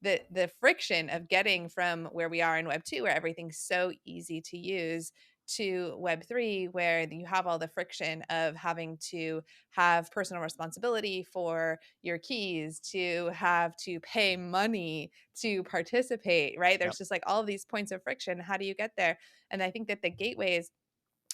the friction of getting from where we are in Web 2, where everything's so easy to use, to Web 3, where you have all the friction of having to have personal responsibility for your keys, to have to pay money to participate, right? Yep. There's just like all of these points of friction. How do you get there? And I think that the gateways,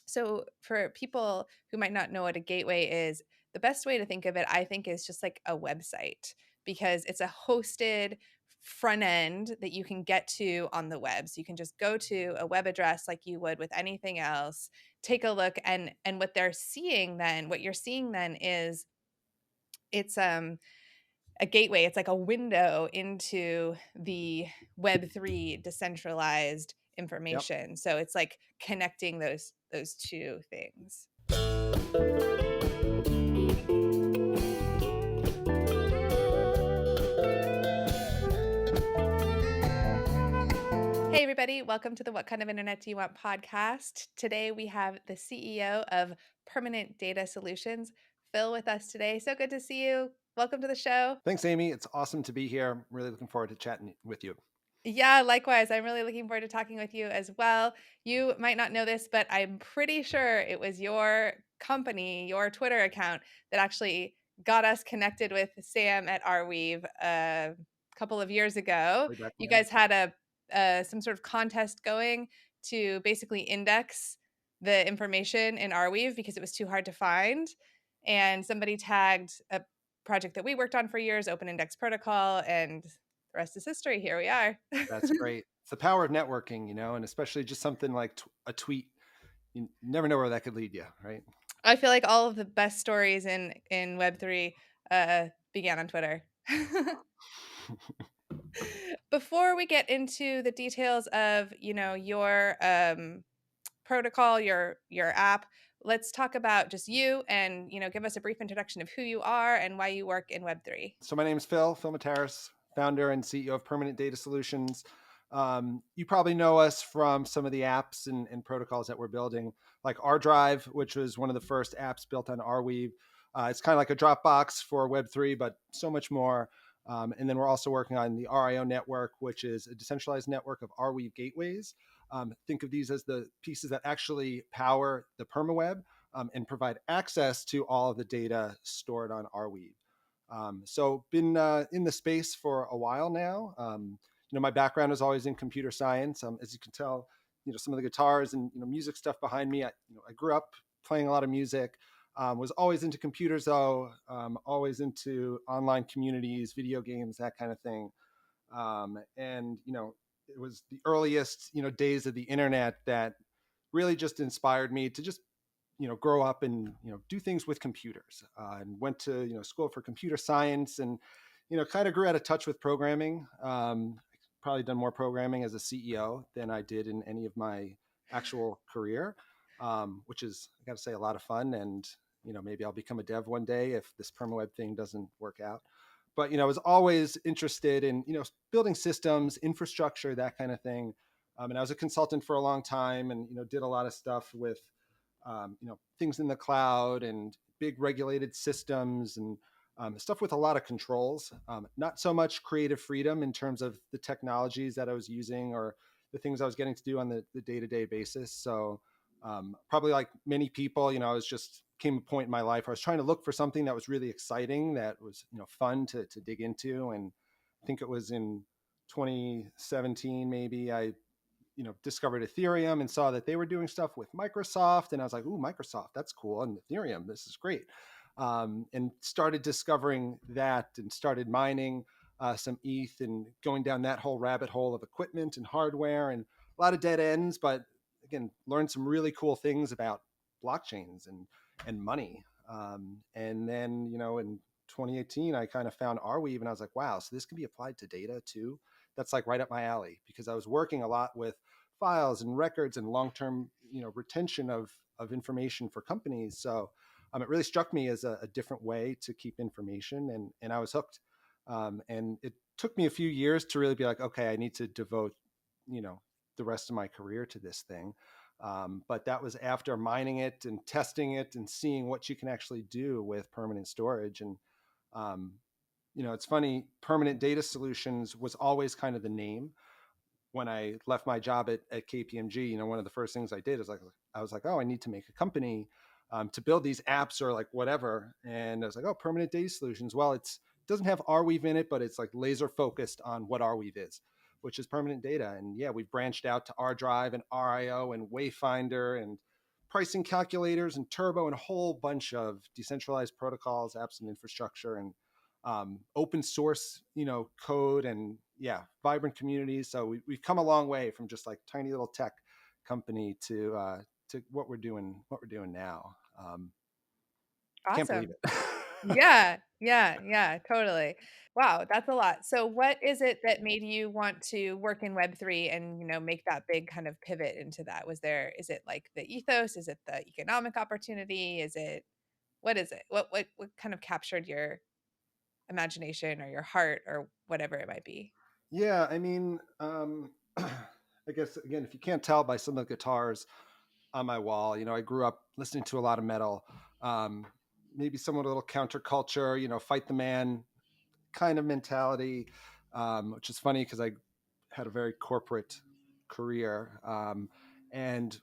so for people who might not know what a gateway is, the best way to think of it, I think, is just like a website, because it's a hosted front end that you can get to on the web. So you can just go to a web address like you would with anything else, take a look, and what you're seeing then is it's a gateway. It's like a window into the Web 3 decentralized Yep. information. So it's like connecting those two things. Hey everybody, welcome to the What Kind of Internet Do You Want podcast. Today we have the CEO of Permanent Data Solutions, Phil, with us today. So good to see you. Welcome to the show. Thanks, Amy. It's awesome to be here. I'm really looking forward to chatting with you. Yeah, likewise. I'm really looking forward to talking with you as well. You might not know this, but I'm pretty sure it was your company, your Twitter account, that actually got us connected with Sam at Arweave a couple of years ago. Way back You when. guys had some sort of contest going to basically index the information in Arweave because it was too hard to find. And somebody tagged a project that we worked on for years, Open Index Protocol, and the rest is history. Here we are. That's great. It's the power of networking, and especially just something like a tweet. You never know where that could lead you, right? I feel like all of the best stories in Web 3 began on Twitter. Before we get into the details of, your protocol, your app, let's talk about just you and, give us a brief introduction of who you are and why you work in Web 3. So my name is Phil Mataras, founder and CEO of Permanent Data Solutions. You probably know us from some of the apps and protocols that we're building, like ArDrive, which was one of the first apps built on Arweave. It's kind of like a Dropbox for Web3, but so much more. And then we're also working on the RIO network, which is a decentralized network of Arweave gateways. Think of these as the pieces that actually power the permaweb and provide access to all of the data stored on Arweave. So been in the space for a while now. My background is always in computer science. As you can tell, some of the guitars and music stuff behind me. I grew up playing a lot of music. Was always into computers though. Always into online communities, video games, that kind of thing. And it was the earliest days of the internet that really just inspired me to just grow up and do things with computers, and went to school for computer science, and kind of grew out of touch with programming. Probably done more programming as a CEO than I did in any of my actual career, which is, I got to say, a lot of fun. And maybe I'll become a dev one day if this permaweb thing doesn't work out. But I was always interested in building systems, infrastructure, that kind of thing. And I was a consultant for a long time, and did a lot of stuff with things in the cloud and big regulated systems, and stuff with a lot of controls. Not so much creative freedom in terms of the technologies that I was using or the things I was getting to do on the day-to-day basis. So probably like many people, I was just came a point in my life where I was trying to look for something that was really exciting, that was fun to dig into. And I think it was in 2017 maybe I discovered Ethereum and saw that they were doing stuff with Microsoft. And I was like, ooh, Microsoft, that's cool. And Ethereum, this is great. And started discovering that and started mining some ETH and going down that whole rabbit hole of equipment and hardware and a lot of dead ends. But again, learned some really cool things about blockchains and money. And then, in 2018, I kind of found Arweave and I was like, wow, so this can be applied to data too. That's like right up my alley, because I was working a lot with files and records and long-term, retention of information for companies. So it really struck me as a different way to keep information, and I was hooked. And it took me a few years to really be like, okay, I need to devote, the rest of my career to this thing. But that was after mining it and testing it and seeing what you can actually do with permanent storage. And it's funny, permanent data solutions was always kind of the name. When I left my job at KPMG, one of the first things I did is like, I was like, oh, I need to make a company to build these apps or like whatever. And I was like, oh, permanent data solutions. Well, it doesn't have Arweave in it, but it's like laser focused on what Arweave is, which is permanent data. And yeah, we've branched out to ArDrive and RIO and Wayfinder and pricing calculators and Turbo and a whole bunch of decentralized protocols, apps, and infrastructure, and open source, code, and yeah, vibrant communities. So we've come a long way from just like tiny little tech company to what we're doing now. Can't believe Awesome. it. Yeah, yeah, yeah, totally. Wow, that's a lot. So what is it that made you want to work in Web3 and, make that big kind of pivot into that? Is it like the ethos? Is it the economic opportunity? What is it? What kind of captured your imagination or your heart or whatever it might be? Yeah, I mean, I guess again, if you can't tell by some of the guitars on my wall, I grew up listening to a lot of metal. Um, Maybe somewhat a little counterculture, fight the man kind of mentality, which is funny because I had a very corporate career. And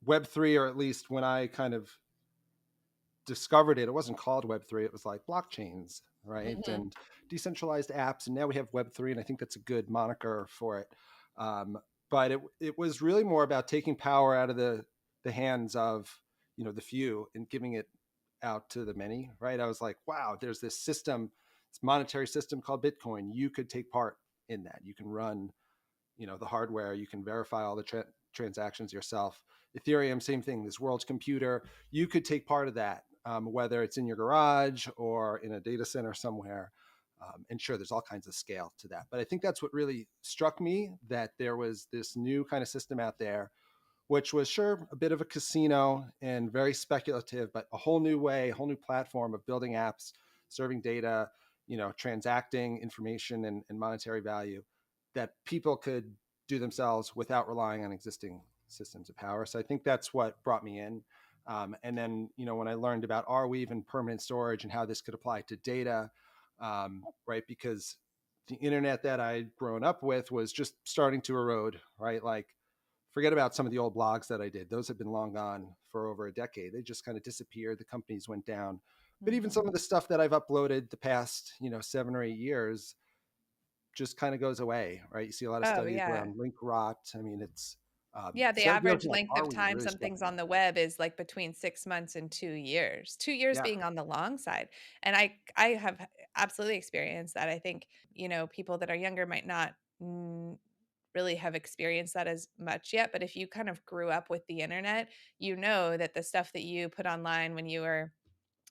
Web3, or at least when I kind of discovered it, it wasn't called Web3. It was like blockchains, right? Mhm. And decentralized apps. And now we have Web3, and I think that's a good moniker for it. Um, but it was really more about taking power out of the hands of the few and giving it out to the many, right? I was like, wow, there's this system, this monetary system called Bitcoin. You could take part in that. You can run the hardware, you can verify all the transactions yourself. Ethereum, same thing, this world's computer, you could take part of that, whether it's in your garage or in a data center somewhere. And sure, there's all kinds of scale to that, but I think that's what really struck me, that there was this new kind of system out there, which was sure a bit of a casino and very speculative, but a whole new way, a whole new platform of building apps, serving data, transacting information and monetary value that people could do themselves without relying on existing systems of power. So I think that's what brought me in. And then, when I learned about Arweave and permanent storage and how this could apply to data, right? Because the internet that I'd grown up with was just starting to erode, right? Like, forget about some of the old blogs that I did. Those have been long gone for over a decade. They just kind of disappeared. The companies went down. But even some Mhm. of the stuff that I've uploaded the past, 7 or 8 years just kind of goes away, right? You see a lot of Oh, studies yeah. around link rot. I mean, it's Yeah, the so average like length of Arweave time really struck something's me. on the web is like between 6 months and 2 years. 2 years Yeah, being on the long side. And I have absolutely experienced that. I think, people that are younger might not really have experienced that as much yet, but if you kind of grew up with the internet, you know that the stuff that you put online when you were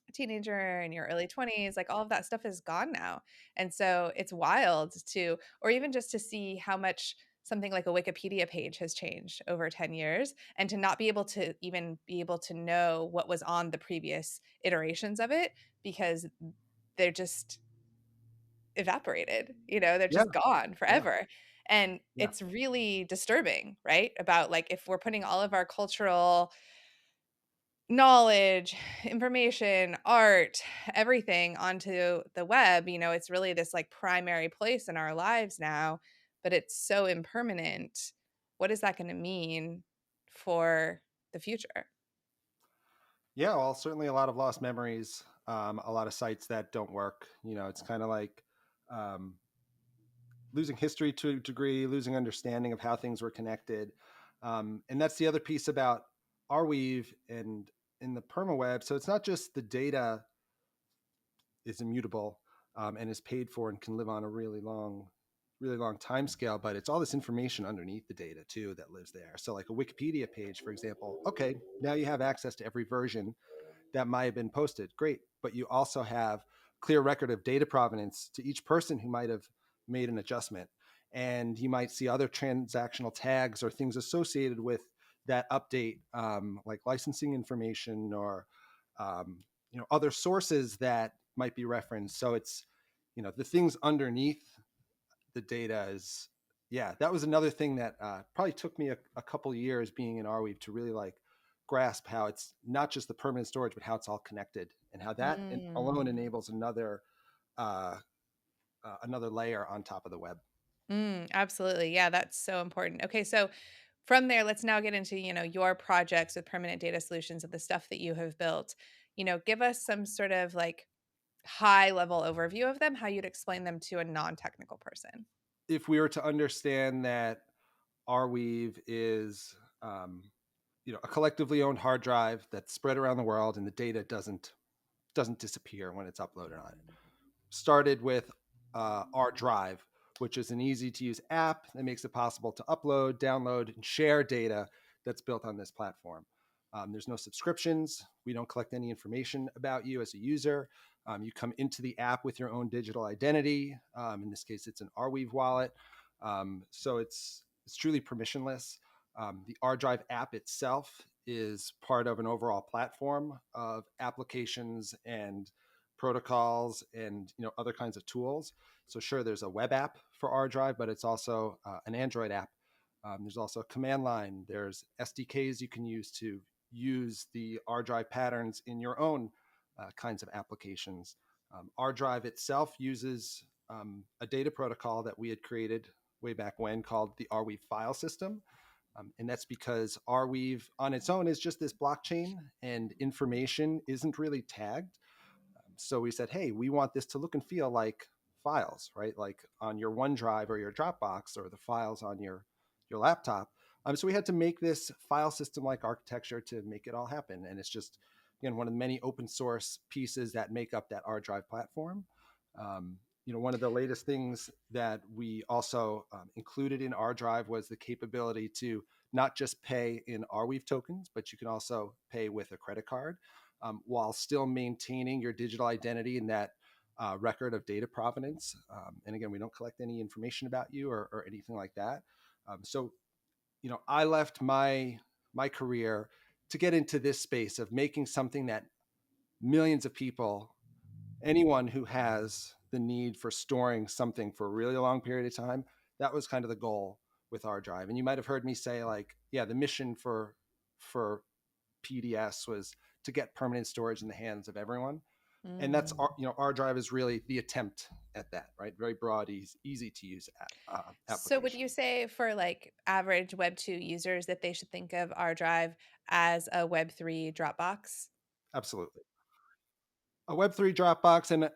a teenager in your early 20s, like all of that stuff is gone now. And so it's wild to, or even just to see how much something like a Wikipedia page has changed over 10 years and to not be able to even be able to know what was on the previous iterations of it because they're just evaporated, they're yeah, just gone yeah, forever. And yeah, it's really disturbing, right? About like if we're putting all of our cultural knowledge, information, art, everything onto the web, it's really this like primary place in our lives now, but it's so impermanent. What is that going to mean for the future? yeah. Well, certainly a lot of lost memories, a lot of sites that don't work. It's kind of like um, losing history to a degree, losing understanding of how things were connected. And that's the other piece about Arweave and in the permaweb. So it's not just the data is immutable and is paid for and can live on a really long time scale, but it's all this information underneath the data too that lives there. So like a Wikipedia page, for example, okay, now you have access to every version that might have been posted. Great. But you also have clear record of data provenance to each person who might have made an adjustment. And you might see other transactional tags or things associated with that update, like licensing information or other sources that might be referenced. So it's the things underneath the data is, yeah, that was another thing that probably took me a couple years being in Arweave to really like grasp how it's not just the permanent storage, but how it's all connected and how that alone Mm. enables another uh, another layer on top of the web. Absolutely. Yeah, that's so important. Okay, so from there, let's now get into, your projects with permanent data solutions and the stuff that you have built. Give us some sort of like high level overview of them, how you'd explain them to a non-technical person. If we were to understand that Arweave is a collectively owned hard drive that's spread around the world, and the data doesn't disappear when it's uploaded on it. Started with ArDrive, which is an easy to use app that makes it possible to upload, download, and share data that's built on this platform. There's no subscriptions. We don't collect any information about you as a user. You come into the app with your own digital identity. In this case, it's an Arweave wallet. So it's truly permissionless. The ArDrive app itself is part of an overall platform of applications and protocols and other kinds of tools. So sure, there's a web app for ArDrive, but it's also an Android app. There's also a command line. There's SDKs you can use to use the ArDrive patterns in your own kinds of applications. ArDrive itself uses a data protocol that we had created way back when called the Arweave file system. And that's because Arweave on its own is just this blockchain and information isn't really tagged. So we said, hey, we want this to look and feel like files, right? Like on your OneDrive or your Dropbox or the files on your laptop. So we had to make this file system like architecture to make it all happen. And it's just, again, one of the many open source pieces that make up that ArDrive platform. One of the latest things that we also included in ArDrive was the capability to not just pay in Arweave tokens, but you can also pay with a credit card while still maintaining your digital identity in that record of data provenance. And again, we don't collect any information about you or anything like that. So I left my career to get into this space of making something that millions of people, anyone who has the need for storing something for a really long period of time, that was kind of the goal with ArDrive. And you might have heard me say, like, yeah, the mission for PDS was to get permanent storage in the hands of everyone. And that's Mm. ArDrive is really the attempt at that, right? Very broad, easy to use So would you application. say for like average Web 2 users that they should think of ArDrive as a Web 3 Dropbox? Absolutely. A Web3 Dropbox, and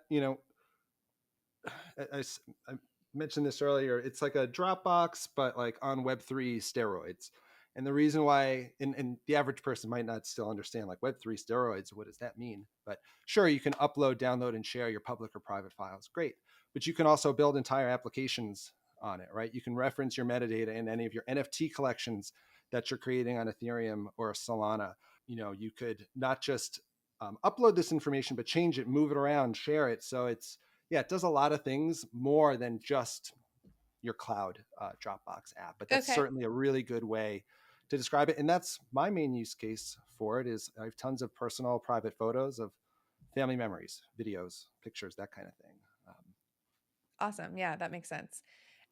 I mentioned this earlier. It's like a Dropbox, but like on Web3 steroids. And the reason why, and the average person might not still understand like Web3 steroids, what does that mean? But sure, you can upload, download, and share your public or private files. Great. But you can also build entire applications on it, right? You can reference your metadata in any of your NFT collections that you're creating on Ethereum or Solana. You could not just upload this information, but change it, move it around, share it. So it does a lot of things more than just your cloud Dropbox app. But that's Okay. certainly a really good way to describe it. And that's my main use case for it. Is I have tons of personal, private photos of family memories, videos, pictures, that kind of thing. Awesome. Yeah, that makes sense.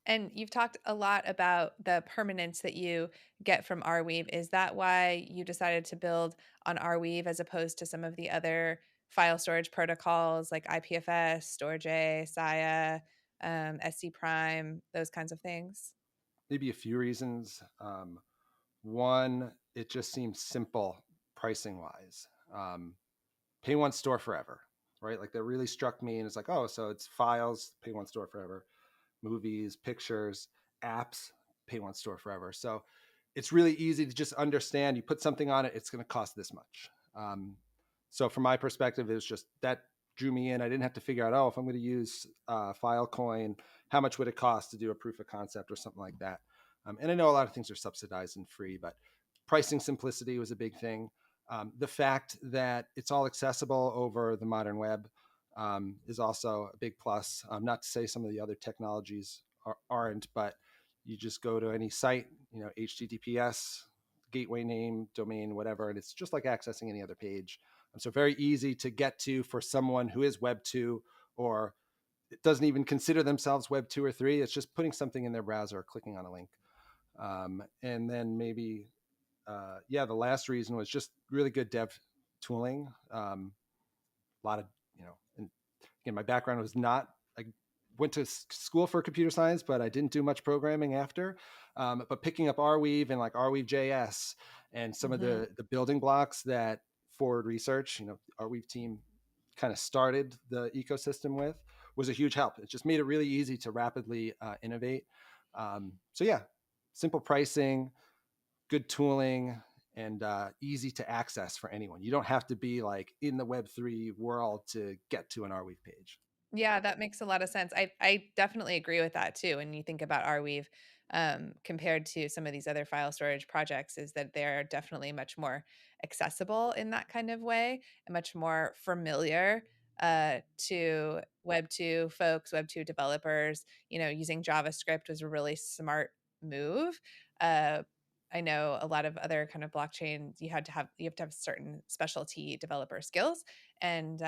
And you've talked a lot about the permanence that you get from Arweave. Is that why you decided to build on Arweave as opposed to some of the other file storage protocols like IPFS, Storj, Saya, SC Prime, those kinds of things? Maybe a few reasons. One, it just seems simple pricing wise. Pay once, store forever, right? Like that really struck me, and it's like, oh, so it's files, pay once, store forever, movies, pictures, apps, pay once, store forever. So it's really easy to just understand. You put something on it, it's going to cost this much. So from my perspective, it was just that drew me in. I didn't have to figure out, oh, if I'm going to use Filecoin, how much would it cost to do a proof of concept or something like that. And I know a lot of things are subsidized and free, but pricing simplicity was a big thing. The fact that it's all accessible over the modern web is also a big plus. Not to say some of the other technologies aren't, but you just go to any site, HTTPS, gateway name, domain, whatever, and it's just like accessing any other page. So very easy to get to for someone who is Web 2 or it doesn't even consider themselves Web 2 or 3. It's just putting something in their browser or clicking on a link. And then maybe, the last reason was just really good dev tooling. A lot of, and again, my background was not went to school for computer science, but I didn't do much programming after. But picking up Arweave and like Arweave JS and some of Hmm. the building blocks that Forward Research, Arweave team kind of started the ecosystem with was a huge help. It just made it really easy to rapidly innovate. So yeah, simple pricing, good tooling, and easy to access for anyone. You don't have to be like in the Web3 world to get to an Arweave page. Yeah, that makes a lot of sense. I definitely agree with that too. When you think about Arweave, compared to some of these other file storage projects, is that they're definitely much more accessible in that kind of way and much more familiar to Web 2 folks, Web 2 developers. Using JavaScript was a really smart move. Uh, I know a lot of other kind of blockchains, you have to have certain specialty developer skills, and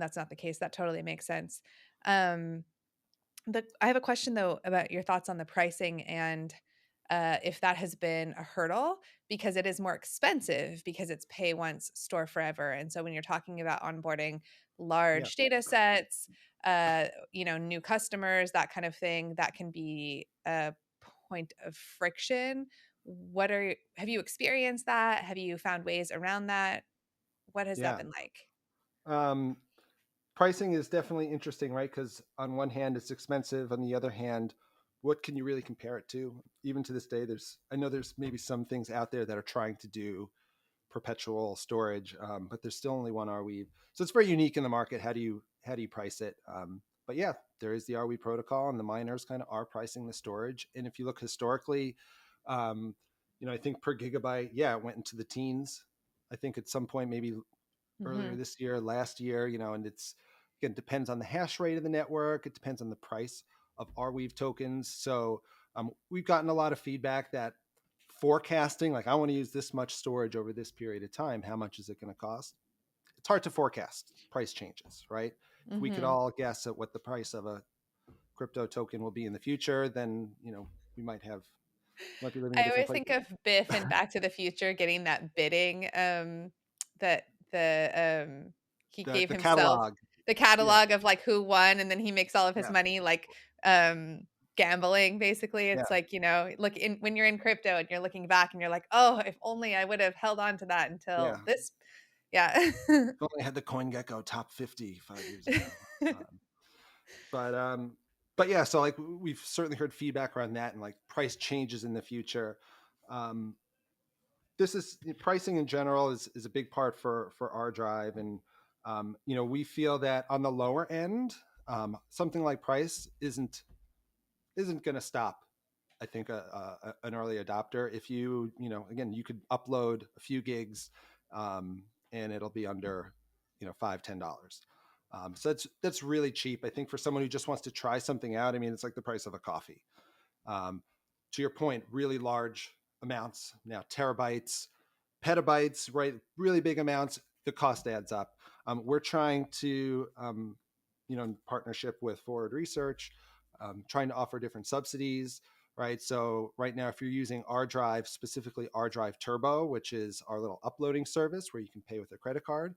that's not the case. That totally makes sense. Um, I have a question though about your thoughts on the pricing and if that has been a hurdle because it is more expensive because it's pay once, store forever. And so when you're talking about onboarding Yeah. large data sets, new customers, that kind of thing, that can be a point of friction. Have you experienced that? Have you found ways around that? What has that Yeah. been like? Um, Pricing is definitely interesting, right? Because on one hand, it's expensive. On the other hand, what can you really compare it to? Even to this day, I know there's maybe some things out there that are trying to do perpetual storage, but there's still only one Arweave, so it's very unique in the market. How do you price it? But yeah, there is the Arweave protocol, and the miners kind of are pricing the storage. And if you look historically, um, I think per gigabyte, yeah, it went into the teens. I think at some point, maybe earlier Hmm. this year, last year, and it's again depends on the hash rate of the network. It depends on the price of Arweave tokens. So we've gotten a lot of feedback that forecasting, like I want to use this much storage over this period of time, how much is it going to cost? It's hard to forecast price changes, right? If we could Hmm. all guess at what the price of a crypto token will be in the future, then we might be living in I different always think places. of Biff in Back to the Future getting that bidding, that he the gave the himself catalog. the Yeah, catalog of, like, who won, and then he makes all of his yeah, money, like, gambling, basically. yeah, It's like, look in when you're in crypto and you're looking back and you're like, "Oh, if only I would have held on to that until yeah. this." Yeah. If only I had the CoinGecko top 50 5 years ago. Um, but yeah, so like we've certainly heard feedback around that and like price changes in the future. Um, this is pricing in general is a big part for ArDrive, and we feel that on the lower end, something like price isn't going to stop. I think an early adopter, if again, you could upload a few gigs, and it'll be under $5-10. So that's really cheap. I think for someone who just wants to try something out, I mean, it's like the price of a coffee. um, to your point, really large amounts, now terabytes, petabytes, right? Really big amounts. The cost adds up. We're trying to, in partnership with Forward Research, trying to offer different subsidies, right? So right now, if you're using ArDrive, specifically ArDrive Turbo, which is our little uploading service where you can pay with a credit card,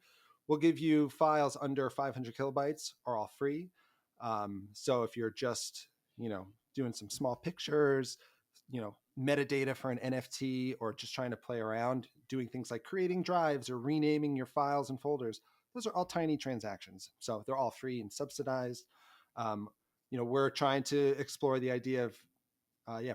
we'll give you files under 500 kilobytes are all free. So if you're just, doing some small pictures, metadata for an NFT, or just trying to play around, doing things like creating drives or renaming your files and folders, those are all tiny transactions. So they're all free and subsidized. Um, we're trying to explore the idea of,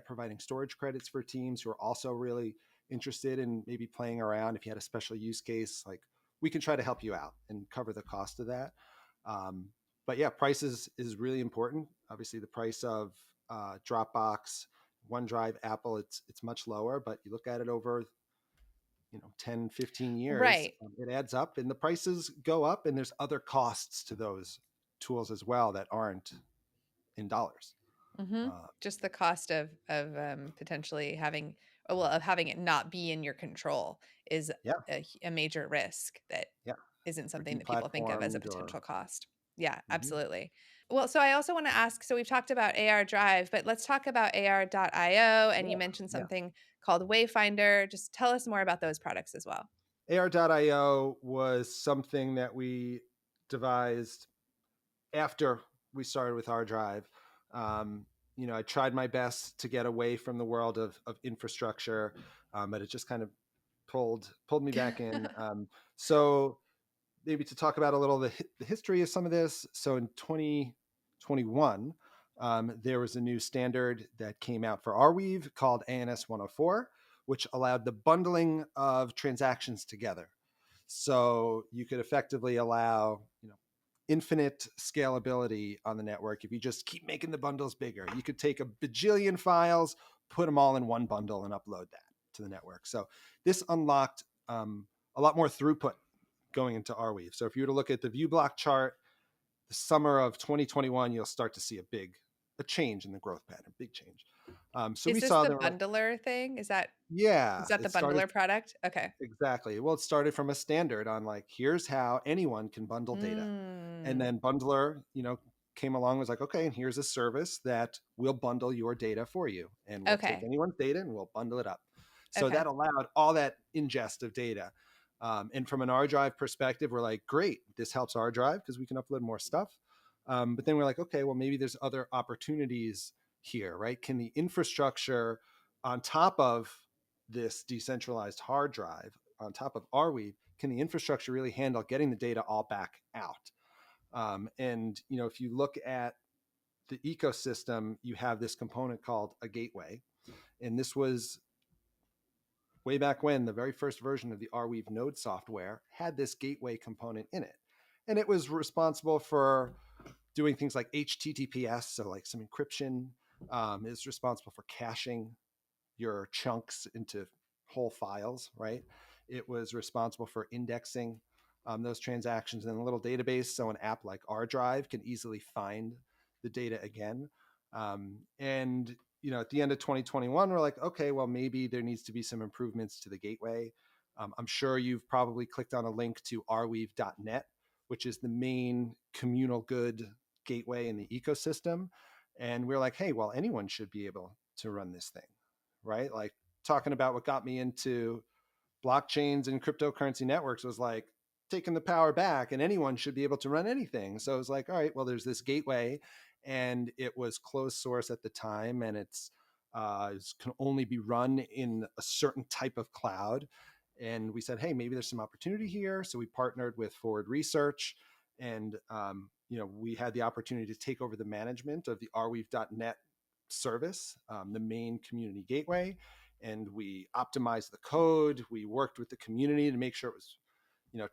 providing storage credits for teams who are also really interested in maybe playing around. If you had a special use case, like we can try to help you out and cover the cost of that. Um, but yeah, price is really important. Obviously, the price of Dropbox, OneDrive, Apple, it's much lower. But you look at it over 10, 15 years, Right. it adds up, and the prices go up. And there's other costs to those tools as well that aren't in dollars. Mhm. Uh, Just the cost of potentially having of having it not be in your control is yeah, a major risk that yeah, isn't or something that people think of as a deplatformed or. potential cost. Yeah, Mhm. absolutely. Well, so I also want to ask, so we've talked about AR Drive, but let's talk about AR.io, and you Yeah, mentioned yeah. something called Wayfinder. Just tell us more about those products as well. AR.io was something that we devised after. we started with ArDrive. Um, I tried my best to get away from the world of infrastructure, but it just kind of pulled me back in. So maybe to talk about a little the history of some of this. So in 2021, there was a new standard that came out for Arweave called ANS 104, which allowed the bundling of transactions together. So you could effectively allow, infinite scalability on the network if you just keep making the bundles bigger. You could take a bajillion files, put them all in one bundle, and upload that to the network. So this unlocked a lot more throughput going into Arweave. So if you were to look at the view block chart, the summer of 2021, you'll start to see a change in the growth pattern, big change. So Is we this saw the there were, bundler thing? Is yeah, that the it started bundler product? Okay. exactly. Well, it started from a standard on like, here's how anyone can bundle data. And Mm, then Bundler, came along, was like, okay, and here's a service that will bundle your data for you. And we'll take okay. anyone's data and we'll bundle it up. So Okay. that allowed all that ingest of data. And from an ArDrive perspective, we're like, great, this helps ArDrive because we can upload more stuff. But then we're like, okay, well, maybe there's other opportunities here, right? Can the infrastructure on top of this decentralized hard drive, on top of Arweave, can the infrastructure really handle getting the data all back out? And if you look at the ecosystem, you have this component called a gateway, and this was way back when the very first version of the Arweave node software had this gateway component in it, and it was responsible for doing things like HTTPS, so like some encryption. Is responsible for caching your chunks into whole files, right? It was responsible for indexing those transactions in a little database, so an app like ArDrive can easily find the data again. And at the end of 2021, we're like, okay, well, maybe there needs to be some improvements to the gateway. I'm sure you've probably clicked on a link to arweave.net, which is the main communal good gateway in the ecosystem. And we're like, hey, well, anyone should be able to run this thing, right? Like talking about what got me into blockchains and cryptocurrency networks was like taking the power back, and anyone should be able to run anything. So it was like, all right, well, there's this gateway, and it was closed source at the time, and it can only be run in a certain type of cloud. And we said, hey, maybe there's some opportunity here. So we partnered with Forward Research, and we had the opportunity to take over the management of the arweave.net service, the main community gateway, and we optimized the code. We worked with the community to make sure it was,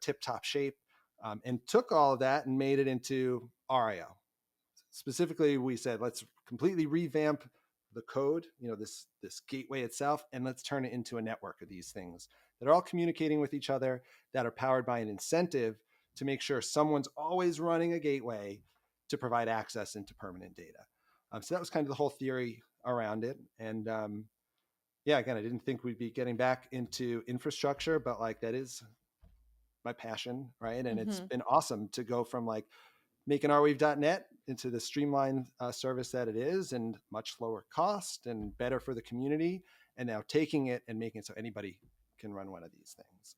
tip top shape, and took all of that and made it into RIO. Specifically, we said, let's completely revamp the code, this gateway itself, and let's turn it into a network of these things that are all communicating with each other, that are powered by an incentive to make sure someone's always running a gateway to provide access into permanent data. So that was kind of the whole theory around it. And yeah, again, I didn't think we'd be getting back into infrastructure, but like that is my passion, right? And it's Hmm. been awesome to go from like making arweave.net into the streamlined service that it is, and much lower cost and better for the community, and now taking it and making it so anybody can run one of these things.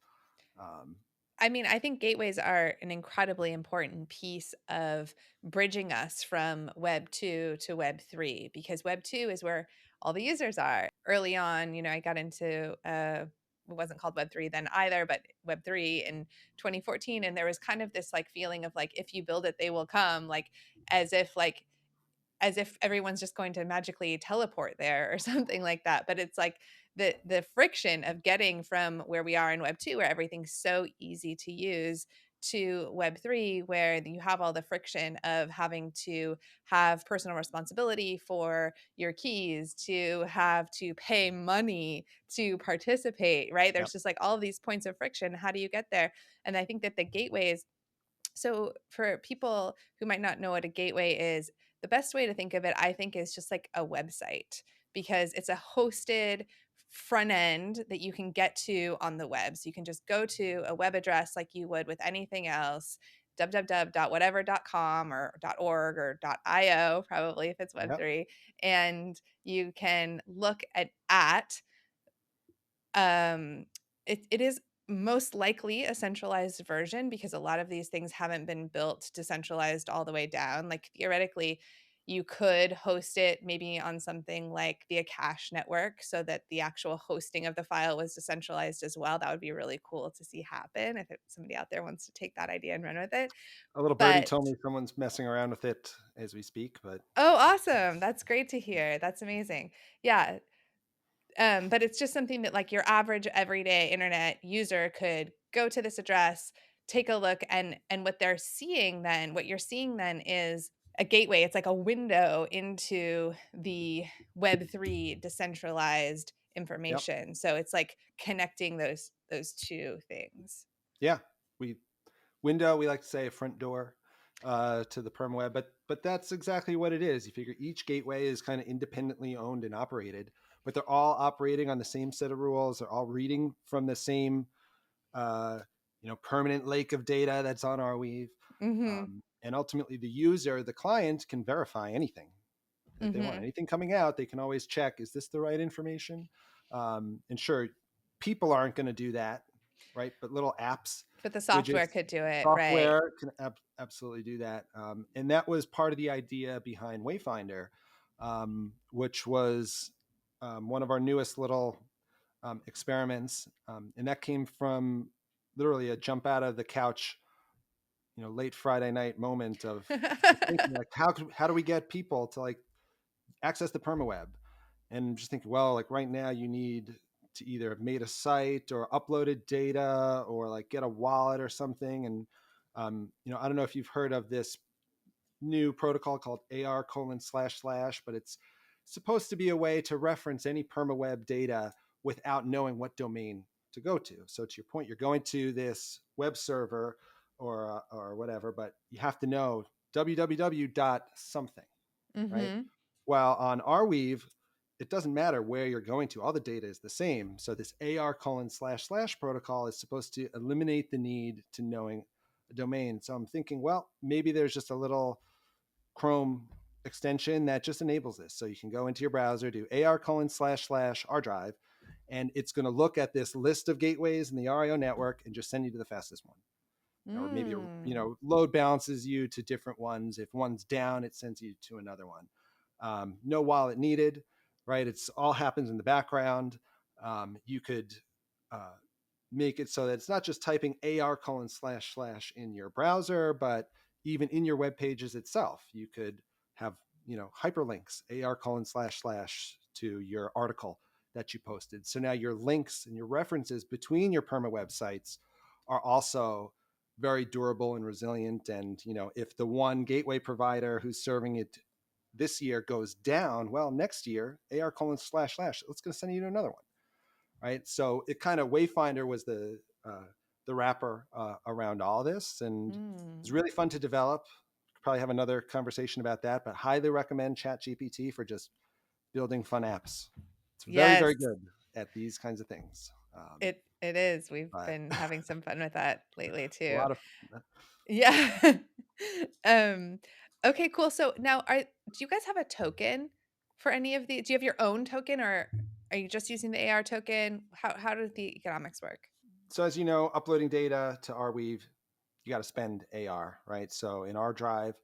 um, I mean, I think gateways are an incredibly important piece of bridging us from Web 2 to Web 3 because Web 2 is where all the users are. Early on, I got into it wasn't called Web 3 then either, but Web 3 in 2014 and there was kind of this like feeling of like if you build it they will come as if like as if everyone's just going to magically teleport there or something like that. But it's like the friction of getting from where we are in Web 2, where everything's so easy to use, to Web 3, where you have all the friction of having to have personal responsibility for your keys, to have to pay money to participate, right? yep. There's just like all of these points of friction. How do you get there? And I think that the gateways so for people who might not know what a gateway is, the best way to think of it, I think, is just like a website because it's a hosted front end that you can get to on the web. So you can just go to a web address like you would with anything else, www.whatever.com or .org or .io, probably if it's Yep. Web3, and you can look at um it is most likely a centralized version because a lot of these things haven't been built decentralized all the way down. Like theoretically, you could host it maybe on something like the Akash network so that the actual hosting of the file was decentralized as well. That would be really cool to see happen if somebody out there wants to take that idea and run with it. A little birdie But told me someone's messing around with it as we speak, but oh, awesome. That's great to hear. That's amazing. Yeah, but it's just something that like your average everyday internet user could go to this address, take a look, and what you're seeing then is a gateway. It's like a window into the Web3 decentralized yep. information. So it's like connecting those two things. Yeah. We window, we like to say a front door to the perm web, but that's exactly what it is. You figure each gateway is kind of independently owned and operated, but they're all operating on the same set of rules. They're all reading from the same uh, permanent lake of data that's on Arweave. Mhm. And ultimately the user, the client, can verify anything that they want. Mhm. Anything coming out, they can always check, is this the right information? And sure, people aren't going to do that, right? But little apps, But the software widgets, could do it, right? software can absolutely do that. And that was part of the idea behind Wayfinder, which was one of our newest little experiments. And that came from literally a jump out of the couch, late Friday night moment of just thinking like, how do we get people to like access the permaweb? And just thinking, well, like right now you need to either have made a site or uploaded data or like get a wallet or something. And I don't know if you've heard of this new protocol called AR://, but it's supposed to be a way to reference any permaweb data without knowing what domain to go to. So to your point, you're going to this web server or whatever, but you have to know www dot something, right? Mhm. While on Arweave, it doesn't matter where you're going to, all the data is the same. So this AR:// protocol is supposed to eliminate the need to knowing a domain. So I'm thinking, well, maybe there's just a little Chrome extension that just enables this. So you can go into your browser, do AR:// ArDrive, and it's going to look at this list of gateways in the RIO network and just send you to the fastest one. Or maybe Mm. load balances you to different ones. If one's down, it sends you to another one. No wallet needed, right? It's all happens in the background. You could uh, make it so that it's not just typing AR:// in your browser, but even in your web pages itself, you could have hyperlinks AR:// to your article that you posted. So now your links and your references between your perma websites are also very durable and resilient. And if the one gateway provider who's serving it this year goes down, well, next year AR:// it's going to send you to another one, right? So it kind of Wayfinder was the wrapper around all this, and it's Mm. really fun to develop. Probably have another conversation about that, but highly recommend ChatGPT for just building fun apps. It's very, very Yes. good at these kinds of things. It is. We've But been having some fun with that lately a too. lot of Yeah. Um, okay, cool. So now do you guys have a token for any of the do you have your own token or are you just using the AR token? How do the economics work? So as you know, uploading data to Arweave, you got to spend AR, right? So in ArDrive,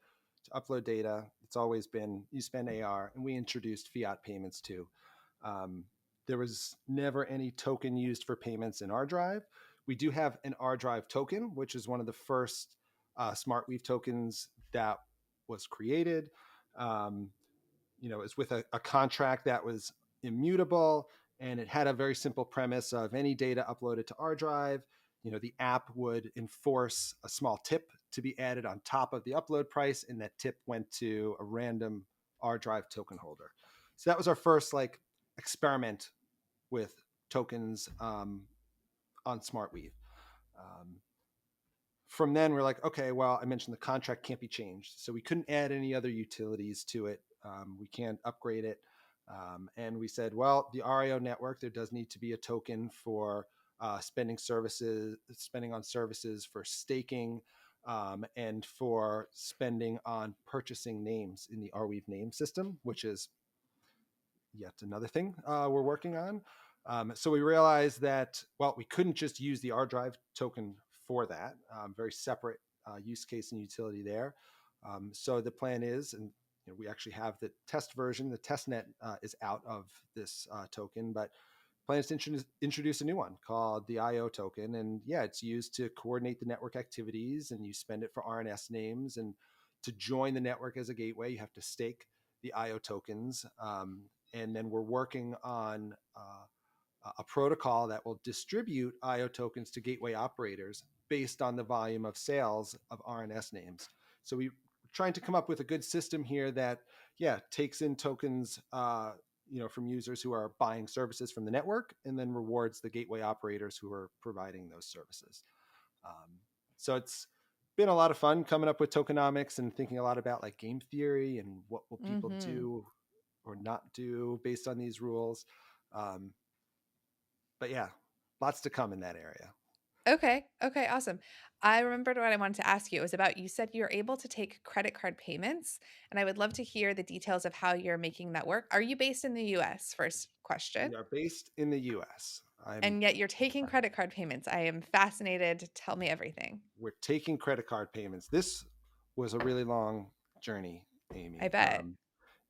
to upload data, it's always been you spend AR, and we introduced fiat payments too. Um, there was never any token used for payments in ArDrive. We do have an ArDrive token, which is one of the first SmartWeave tokens that was created. Um, is with a contract that was immutable, and it had a very simple premise of any data uploaded to ArDrive, the app would enforce a small tip to be added on top of the upload price, and that tip went to a random ArDrive token holder. So that was our first like experiment with tokens on SmartWeave. Um, from then we're like, okay, well, I mentioned the contract can't be changed, so we couldn't add any other utilities to it. We can't upgrade it. And we said, well, the RIO network, there does need to be a token for spending on services for staking, and for spending on purchasing names in the Arweave name system, which is yet another thing we're working on. So we realized that, well, we couldn't just use the ArDrive token for that. Very separate use case and utility there. So the plan is, and we actually have the test version. The test net is out of this token, but plan is to introduce a new one called the IO token. And yeah, it's used to coordinate the network activities, and you spend it for RNS names. And to join the network as a gateway, you have to stake the IO tokens. And then we're working on a protocol that will distribute IO tokens to gateway operators based on the volume of sales of RNS names. So we're trying to come up with a good system here that, yeah, takes in tokens, from users who are buying services from the network, and then rewards the gateway operators who are providing those services. Um, so it's been a lot of fun coming up with tokenomics and thinking a lot about like game theory and what will people Hmm. do or not do based on these rules. Um, but yeah, lots to come in that area. Okay. Okay. Awesome. I remembered what I wanted to ask you. It was about you said you're able to take credit card payments, and I would love to hear the details of how you're making that work. Are you based in the US? First question. We are based in the US. I'm And yet you're taking credit card payments. I am fascinated. Tell me everything. We're taking credit card payments. This was a really long journey, I Amy. bet. In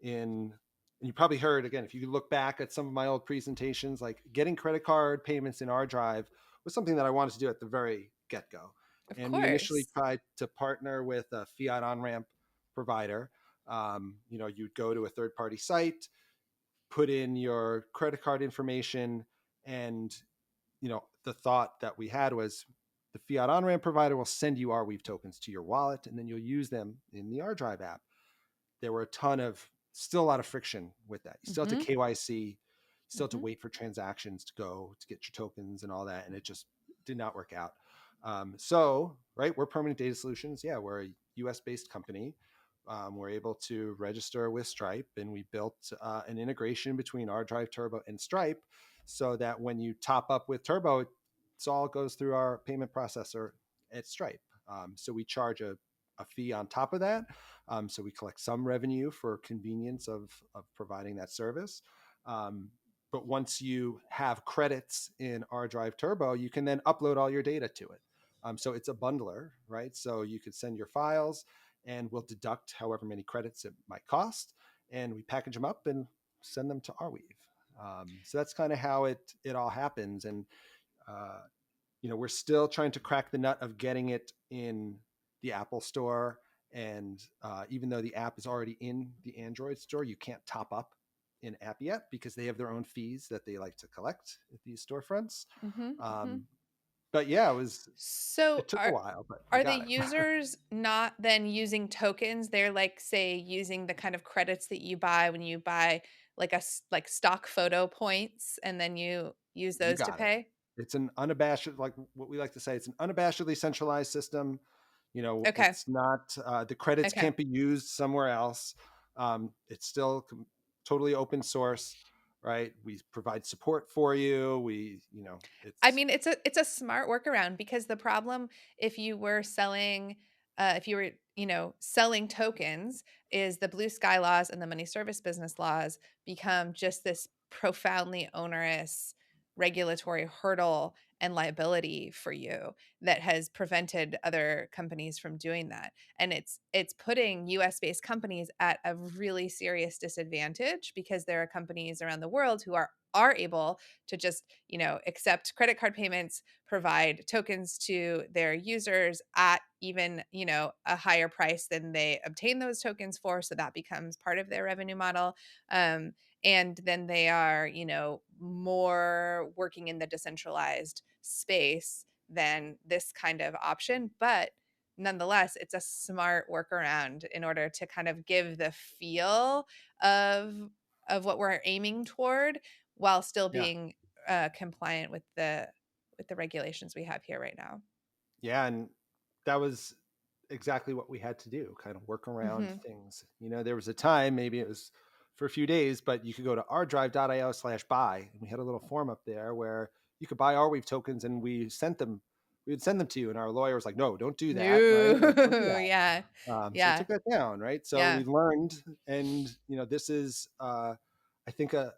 and you probably heard again, if you look back at some of my old presentations, like getting credit card payments in ArDrive was something that I wanted to do at the very get-go. Of And we initially course. tried to partner with a fiat on-ramp provider. You'd go to a third-party site, put in your credit card information, and the thought that we had was the fiat on ramp provider will send you Arweave tokens to your wallet, and then you'll use them in the ArDrive app. There were still a lot of friction with that. You still have to Mhm. KYC, you still have to Mhm. wait for transactions to go to get your tokens and all that, and it just did not work out. So, right, we're Permanent Data Solutions. Yeah, we're a US based company. We're able to register with Stripe, and we built an integration between ArDrive Turbo and Stripe so that when you top up with Turbo, it all goes through our payment processor at Stripe. So we charge a fee on top of that. So we collect some revenue for convenience of providing that service. But once you have credits in ArDrive Turbo, you can then upload all your data to it. So it's a bundler, right? So you could send your files, and we'll deduct however many credits it might cost, and we package them up and send them to Arweave. So that's kind of how it all happens. And uh, we're still trying to crack the nut of getting it in the Apple Store. And even though the app is already in the Android store, you can't top up in app yet because they have their own fees that they like to collect at these storefronts. Mhm. Mhm. Um, but yeah, So it took a while, but we are the got it. users not then using tokens? They're like, say, using the kind of credits that you buy when you buy like like stock photo points, and then you use You those to got it. pay? It's an unabashed, like what we like to say, it's an unabashedly centralized system. Okay. It's not, the credits Okay. can't be used somewhere else. It's still totally open source, right? We provide support for you. I It's, mean, it's a smart workaround because the problem if you were selling if you were, selling tokens is the blue sky laws and the money service business laws become just this profoundly onerous regulatory hurdle and liability for you that has prevented other companies from doing that. And it's putting US based companies at a really serious disadvantage because there are companies around the world who are able to just, accept credit card payments, provide tokens to their users at even, a higher price than they obtain those tokens for. So that becomes part of their revenue model. Um, and then they are, more working in the decentralized space than this kind of option. But nonetheless, it's a smart workaround in order to kind of give the feel of what we're aiming toward while still yeah. being compliant with the regulations we have here right now. Yeah. And that was exactly what we had to do, kind of work around Hmm. things. There was a time, maybe it was for a few days, but you could go to ardrive.io/buy, and we had a little form up there where you could buy Arweave tokens, and we would send them to you. And our lawyer was like, no, don't do that. Right. Like, don't do No, that. yeah, So we yeah, took that down. Right. So yeah. we learned, and this is, I think a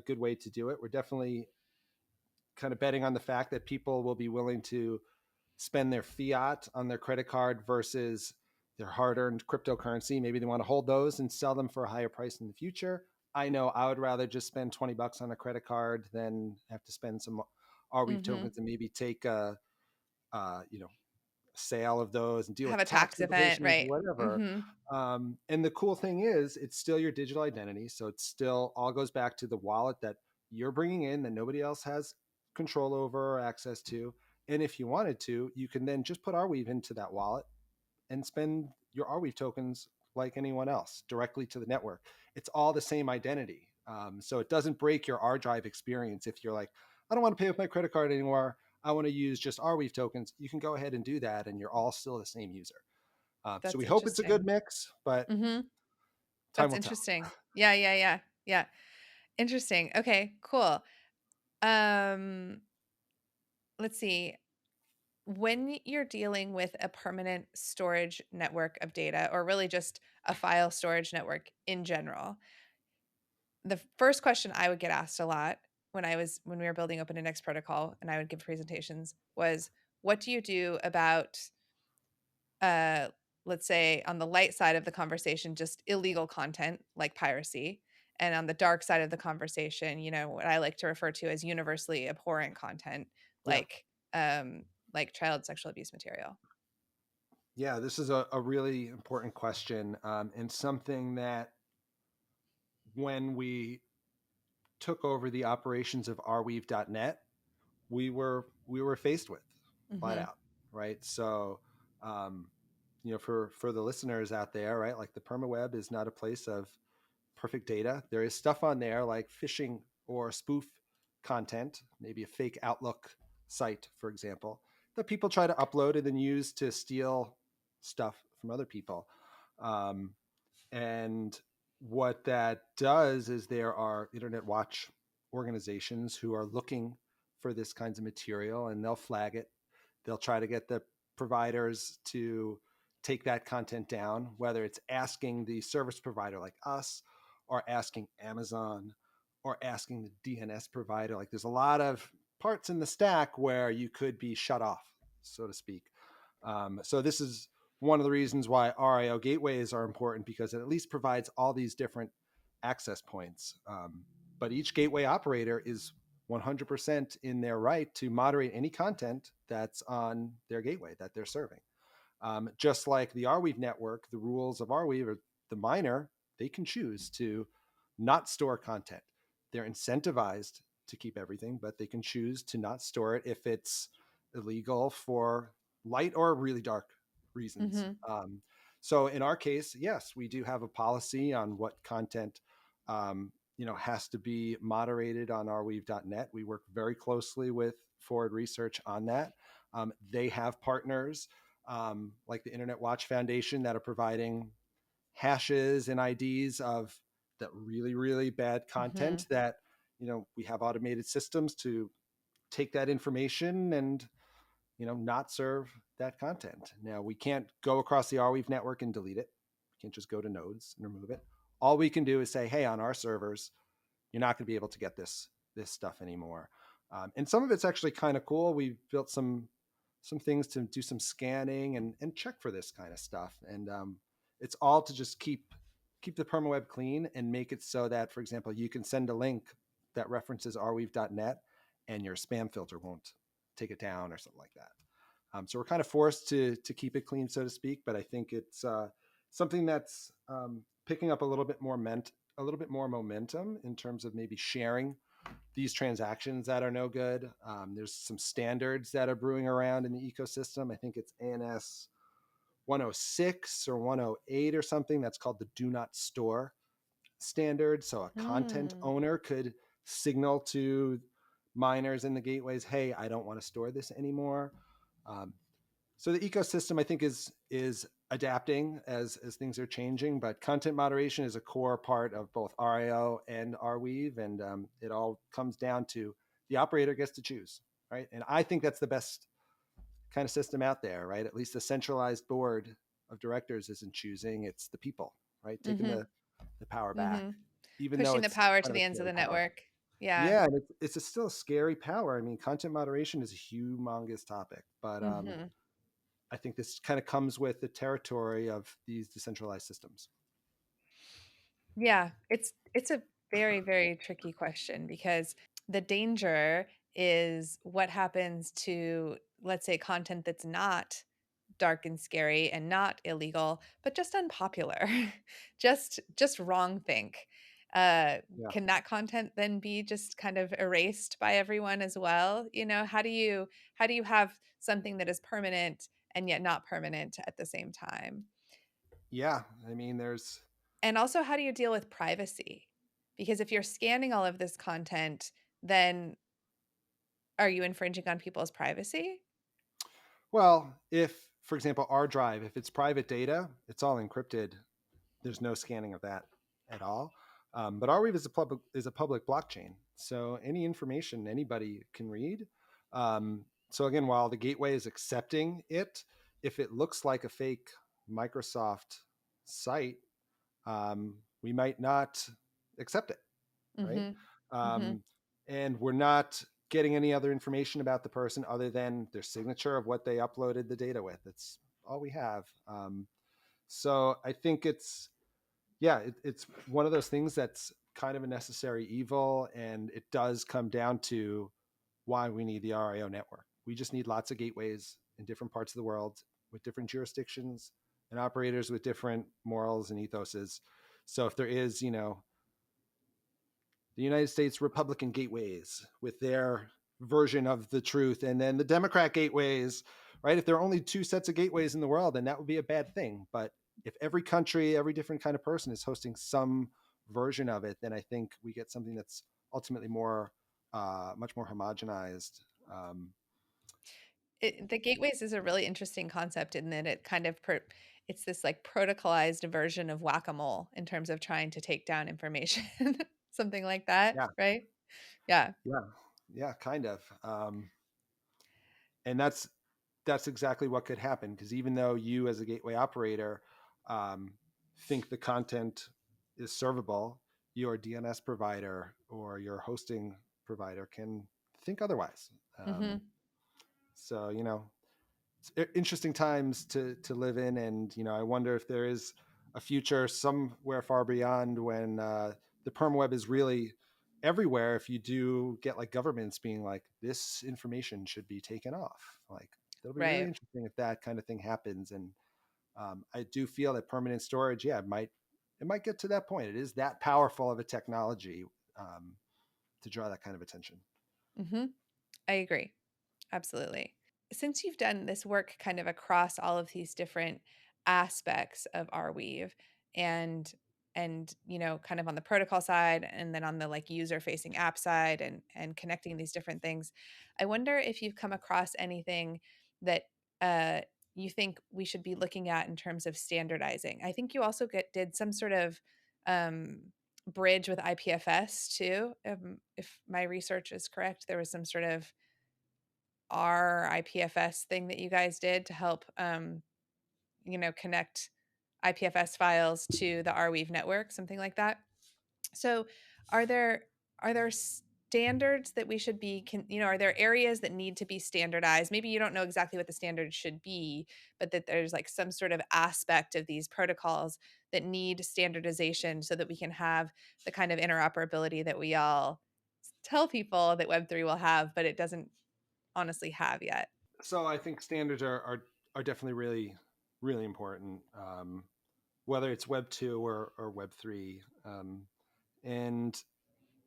good way to do it. We're definitely kind of betting on the fact that people will be willing to spend their fiat on their credit card versus their hard-earned cryptocurrency. Maybe they want to hold those and sell them for a higher price in the future. I know I would rather just spend $20 on a credit card than have to spend some Arweave Mhm. tokens and maybe take a, you know, sale of those and deal Have with a tax tax event, implications, right. whatever. Mhm. And the cool thing is, it's still your digital identity. So it still all goes back to the wallet that you're bringing in that nobody else has control over or access to. And if you wanted to, you can then just put Arweave into that wallet and spend your Arweave tokens like anyone else directly to the network. It's all the same identity. So it doesn't break your ArDrive experience. If you're like, I don't want to pay with my credit card anymore, I want to use just Arweave tokens, you can go ahead and do that, and you're all still the same user. So That's we hope it's a good interesting. mix, but Mhm. time That's will tell. interesting. Yeah, yeah, yeah. Yeah. Interesting. Okay, cool. Um, let's see. When you're dealing with a permanent storage network of data, or really just a file storage network in general, the first question I would get asked a lot when we were building Open Index protocol and I would give presentations was, what do you do about uh let's say on the light side of the conversation, just illegal content like piracy, and on the dark side of the conversation, what I like to refer to as universally abhorrent content, Yeah. like um like child sexual abuse material. Yeah, this is a really important question, and something that when we took over the operations of rweave.net, we were faced with flat Mhm. out, right? So, um, for the listeners out there, right, like the permaweb is not a place of perfect data. There is stuff on there like phishing or spoof content, maybe a fake Outlook site, for example, that people try to upload and then use to steal stuff from other people. Um, and what that does is there are Internet Watch organizations who are looking for this kinds of material, and they'll flag it. They'll try to get the providers to take that content down, whether it's asking the service provider like us, or asking Amazon, or asking the DNS provider. Like there's a lot of parts in the stack where you could be shut off, so to speak. So this is one of the reasons why RIO gateways are important, because it at least provides all these different access points. But each gateway operator is 100% in their right to moderate any content that's on their gateway that they're serving. Just like the Arweave network, the rules of Arweave are the miner, they can choose to not store content. They're incentivized to keep everything, but they can choose to not store it if it's illegal for light or really dark reasons. Mhm. So in our case, yes, we do have a policy on what content has to be moderated on rweave.net. We work very closely with Forward Research on that. They have partners like the Internet Watch Foundation that are providing hashes and IDs of that really, really bad content Mhm. that, we have automated systems to take that information and, not serve that content. Now, we can't go across the Arweave network and delete it. We can't just go to nodes and remove it. All we can do is say, hey, on our servers, you're not going to be able to get this stuff anymore. And some of it's actually kind of cool. We've built some things to do some scanning and check for this kind of stuff. And it's all to just keep the permaweb clean and make it so that, for example, you can send a link that references rweave.net and your spam filter won't take it down or something like that. So we're kind of forced to keep it clean, so to speak. But I think it's something that's picking up a little bit more momentum in terms of maybe sharing these transactions that are no good. There's some standards that are brewing around in the ecosystem. I think it's ANS 106 or 108 or something that's called the do not store standard. So a content Mm. owner could signal to miners in the gateways, hey, I don't want to store this anymore. Um, so the ecosystem, I think, is adapting as things are changing, but content moderation is a core part of both RIO and Arweave, and it all comes down to the operator gets to choose, right? And I think that's the best kind of system out there, right? At least the centralized board of directors isn't choosing; it's the people, right? Taking Mhm. the power back, Mhm. even though Pushing the it's power to kind of the a ends of scary the power. network. Yeah. Yeah, and it's a still a scary power. I mean, content moderation is a humongous topic, but Hmm. I think this kind of comes with the territory of these decentralized systems. Yeah, it's a very, very tricky question because the danger is what happens to, let's say, content that's not dark and scary and not illegal, but just unpopular, just wrong think. Yeah. Can that content then be just kind of erased by everyone as well? You know, how do you have something that is permanent and yet not permanent at the same time? Yeah. I mean, there's, And also, how do you deal with privacy? Because if you're scanning all of this content, then are you infringing on people's privacy? well, if, for example, ArDrive, if it's private data, it's all encrypted. There's no scanning of that at all. But Arweave is a public blockchain, so any information anybody can read. So again, while the gateway is accepting it, if it looks like a fake Microsoft site, we might not accept it, right? Mhm. Mhm. Um, and we're not getting any other information about the person other than their signature of what they uploaded the data with. It's all we have. So I think yeah, it's one of those things that's kind of a necessary evil, and it does come down to why we need the RIO network. We just need lots of gateways in different parts of the world with different jurisdictions and operators with different morals and ethoses. So if there is, the United States Republican gateways with their version of the truth, and then the Democrat gateways, right? If there are only two sets of gateways in the world, then that would be a bad thing. But if every country, every different kind of person is hosting some version of it, then I think we get something that's ultimately much more homogenized. Um, The gateways is a really interesting concept in that it kind of it's this like protocolized version of whack-a-mole in terms of trying to take down information. Something like that, yeah, right? Yeah. yeah, yeah, kind of. And that's exactly what could happen, because even though you as a gateway operator um, think the content is servable, your DNS provider or your hosting provider can think otherwise. um, Mhm. so it's interesting times to live in, and I wonder if there is a future somewhere far beyond when the perm web is really everywhere. If you do get like governments being like, this information should be taken off, like that'll be really Right. interesting if that kind of thing happens. And I do feel that permanent storage, yeah, it might get to that point. It is that powerful of a technology um, to draw that kind of attention. Mhm. I agree. Absolutely. Since you've done this work kind of across all of these different aspects of Arweave and kind of on the protocol side and then on the like user facing app side and connecting these different things, I wonder if you've come across anything that uh you think we should be looking at in terms of standardizing. I think you also did some sort of um bridge with IPFS too. If my research is correct, there was some sort of IPFS thing that you guys did to help, connect IPFS files to the Arweave network, something like that. So, are there standards that we should be, are there areas that need to be standardized? Maybe you don't know exactly what the standards should be, but that there's like some sort of aspect of these protocols that need standardization so that we can have the kind of interoperability that we all tell people that Web3 will have, but it doesn't honestly have yet. So I think standards are definitely really really important, whether it's Web 2 or Web 3. And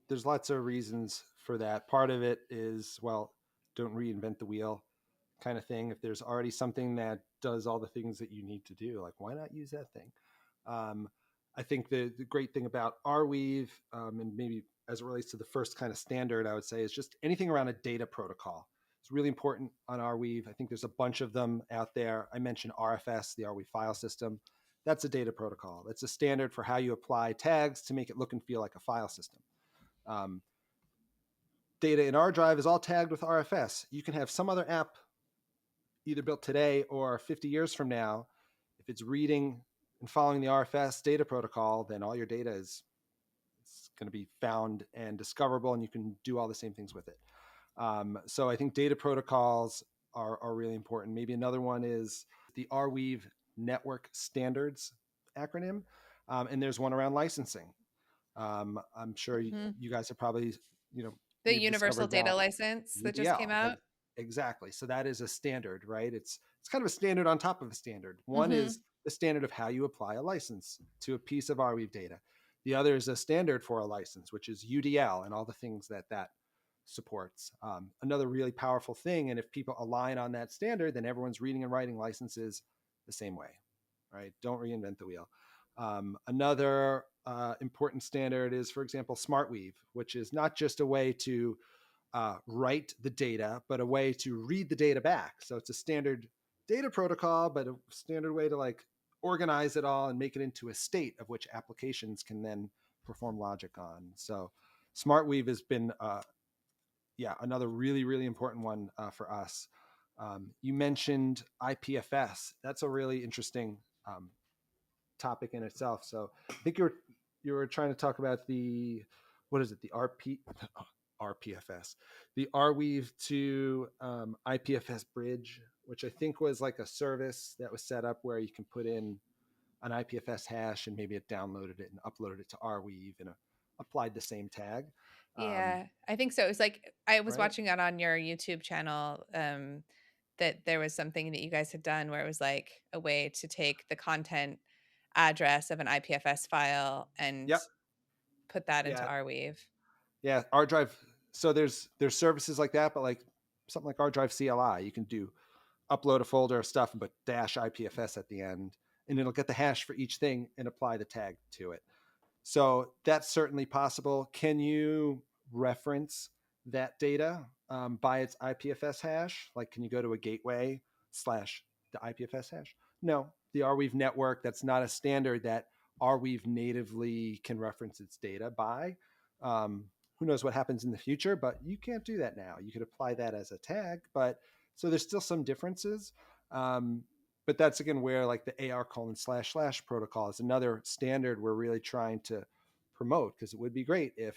there's lots of reasons for that. Part of it is, well, don't reinvent the wheel kind of thing. If there's already something that does all the things that you need to do, like why not use that thing? Um, I think the great thing about Arweave, and maybe as it relates to the first kind of standard, I would say is just anything around a data protocol. It's really important on Arweave. I think there's a bunch of them out there. I mentioned RFS, the Arweave file system. That's a data protocol. It's a standard for how you apply tags to make it look and feel like a file system. Um, Data in ArDrive is all tagged with RFS. You can have some other app either built today or 50 years from now. If it's reading and following the RFS data protocol, then all your data is it's going to be found and discoverable, and you can do all the same things with it. So I think data protocols are really important. Maybe another one is the Arweave network standards acronym. And there's one around licensing. I'm sure Mhm. you guys have probably, you know, The maybe universal discovered data that. license that just came UDL. out? Exactly. So that is a standard, right? It's kind of a standard on top of a standard. One is Mhm. the standard of how you apply a license to a piece of Arweave data. The other is a standard for a license, which is UDL and all the things that supports. Another really powerful thing, and if people align on that standard, then everyone's reading and writing licenses the same way, right? Don't reinvent the wheel. Another important standard is, for example, SmartWeave, which is not just a way to write the data, but a way to read the data back. So it's a standard data protocol, but a standard way to like organize it all and make it into a state of which applications can then perform logic on. So SmartWeave has been, yeah, another really, really important one for us. You mentioned IPFS. That's a really interesting topic in itself. So I think you were trying to talk about the, what is it, the RPFS, the Arweave to IPFS bridge, which I think was like a service that was set up where you can put in an IPFS hash and maybe it downloaded it and uploaded it to Arweave and applied the same tag. Um, Yeah, I think so. It was like I was right? watching it on your YouTube channel, that there was something that you guys had done where it was like a way to take the content address of an IPFS file and Yep. put that into Yeah. Arweave. Yeah. ArDrive. So there's services like that, but like something like ArDrive CLI, you can do upload a folder of stuff and put dash IPFS at the end, and it'll get the hash for each thing and apply the tag to it. So that's certainly possible. Can you reference that data by its IPFS hash? Like, can you go to a gateway slash the IPFS hash? No, the Arweave network, that's not a standard that Arweave natively can reference its data by. Um, who knows what happens in the future, but you can't do that now. You could apply that as a tag, but so there's still some differences. Um, but that's again where like the AR:// protocol is another standard we're really trying to promote, because it would be great if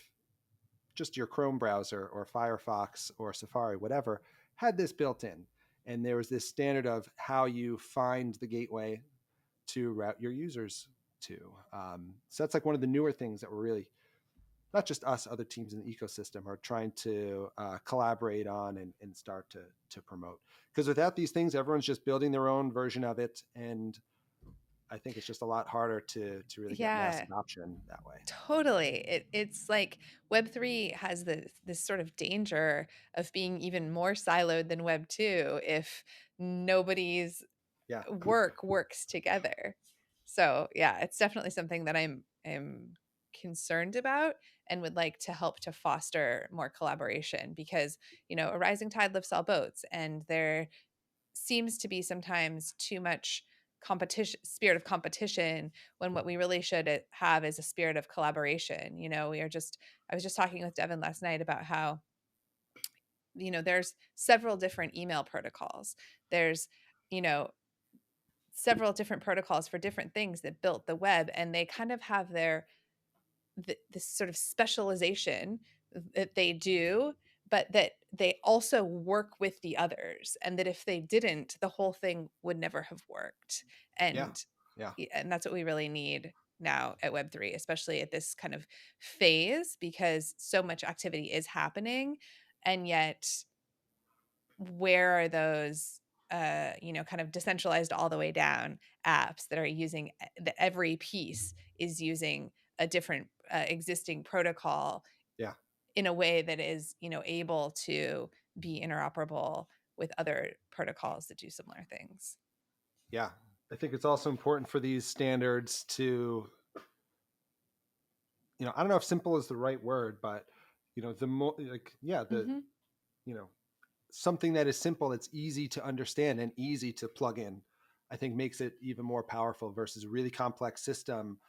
just your Chrome browser or Firefox or Safari, whatever, had this built in. And there was this standard of how you find the gateway to route your users to. So that's like one of the newer things that we're really, not just us, other teams in the ecosystem are trying to collaborate on and start to promote. Because without these things, everyone's just building their own version of it, and I think it's just a lot harder to really get mass Yeah, adoption that way. totally. It's like Web3 has this sort of danger of being even more siloed than Web 2 if nobody's Yeah, work works together. So yeah, it's definitely something that I'm concerned about and would like to help to foster more collaboration because, a rising tide lifts all boats and there seems to be sometimes too much spirit of competition when what we really should have is a spirit of collaboration. I was just talking with Devin last night about how there's several different email protocols. There's you know several different protocols for different things that built the web, and they kind of have this sort of specialization that they do, but that they also work with the others, and that if they didn't, the whole thing would never have worked. yeah, And yeah, and that's what we really need now at Web3, especially at this kind of phase, because so much activity is happening, and yet where are those kind of decentralized all the way down apps that are using that every piece is using a different existing protocol yeah, in a way that is able to be interoperable with other protocols that do similar things. yeah. I think it's also important for these standards to, I don't know if simple is the right word, but the more like, yeah, the, Hmm. you know, something that is simple, it's easy to understand and easy to plug in, I think makes it even more powerful versus a really complex system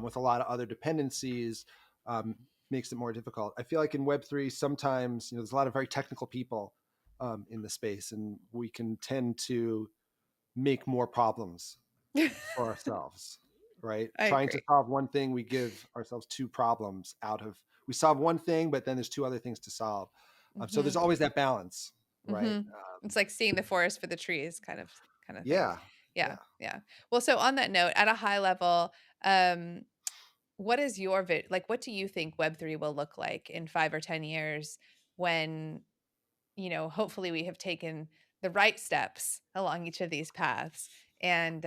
with a lot of other dependencies. um, Makes it more difficult. I feel like in Web3 sometimes there's a lot of very technical people in the space, and we can tend to make more problems for ourselves. right? I Trying to agree. solve one thing, we give ourselves two problems out of, we solve one thing, but then there's two other things to solve. So there's Mhm. always that balance, right? Mhm. It's like seeing the forest for the trees kind of thing. Yeah, Yeah, yeah. yeah. Well, so on that note, at a high level, um, what is your like, what do you think Web3 will look like in 5 or 10 years when, hopefully we have taken the right steps along each of these paths and